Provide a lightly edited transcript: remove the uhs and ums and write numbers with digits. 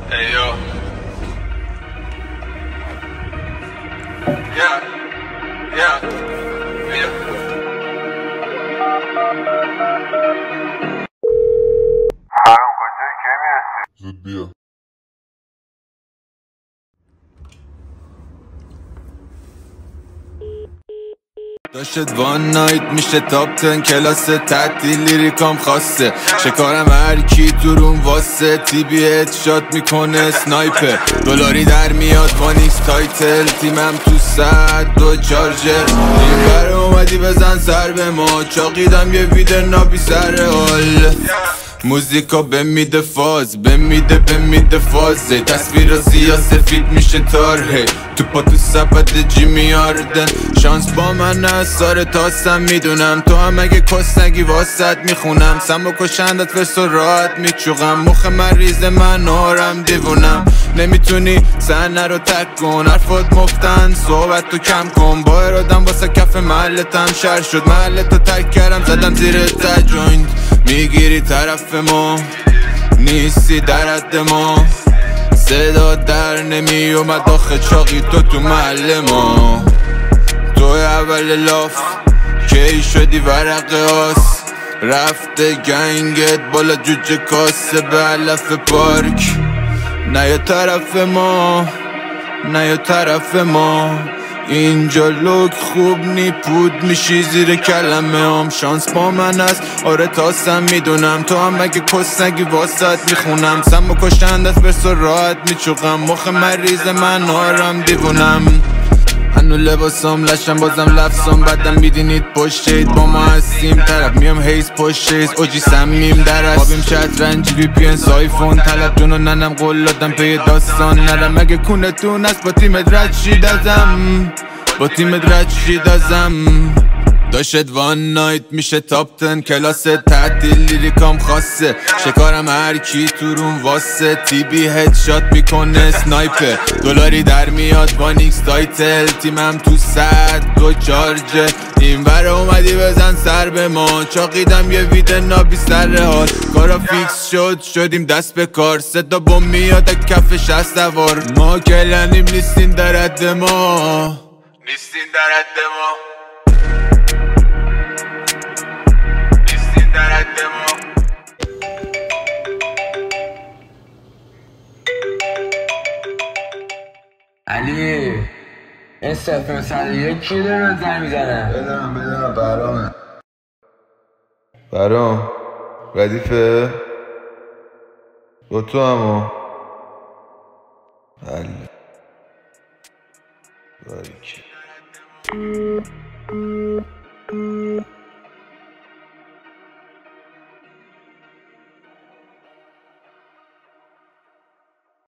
Hey yo. Yeah. Yeah. Yeah. حرام کجایی کی میرسی؟ زود بیا. داشت وان نایت میشه تاپ تن کلاس تعطیل لیریکام خاصه شکارم هر کی تو روم واسه تی بی هد شات میکنه سنایپر دلاری در میاد وانیکس تایتل تیمم تو ساعت دو چارجر این بر اومدی بزن سر به ما چاقیدم یه ویدر نابی سر حال موزیکا به میده فاز به میده فازه تصویر سیاه سفید میشه تاره تو پا تو سبت جیمی آردن شانس با من اثار تاستم میدونم تو هم اگه کس نگی واسط میخونم سم و کشندت فرس و راحت میچوغم مخ مریض من آرم دیوونم نمیتونی سحنه رو تک کن حرفات مفتن صحبت تو کم کن با ارادم واسه کف محلتم شر شد محلتو تک کردم زدم زیر تجوینت میگیری طرف ما نیستی در حد ما صدا در نمی اومد آخه چاقی تو محل ما تو اول لاف کی شدی ورق آس رفته گنگت بالا جوجه کاسه به علف پارک نه طرف ما اینجا لوک خوب نی پود میشی زیر کلمه هم شانس با من است آره تاستم میدونم تو هم اگه کس نگی واسط میخونم سم و کشند از برس و راحت میچوغم مخ مریض من آرم دیوونم هنو لباسم لشم بازم لفظم بعدم میدینید پشتید با ما هستیم طرف میام هیز پشتیز اوجی سمیم درست خوابیم شطرنج وی پی ان آیفون طلب جونو ننم قول دادم پی داستان نرم اگه کونتون است با تیمت رد شید ازم داشت وان نایت میشه تاپ تن کلاس تعطیل لیریکام خاصه شکارم هر کی تو روم واسه تی بی هد شات میکنه سنایپر دلاری در میاد وانیکس تایتل تیمم تو ساعت دو چارجر این بر اومدی بزن سر به ما چاقیدم یه ویدر نابی سر حال کارا فیکس شدیم دست به کار صدا بوم میاد کف شست سوار ما کلنیم نیستین در حد ما علی این 001 کی داره زنگ میزنه؟ بدونم برام ردیفه با تو همو حله باریکه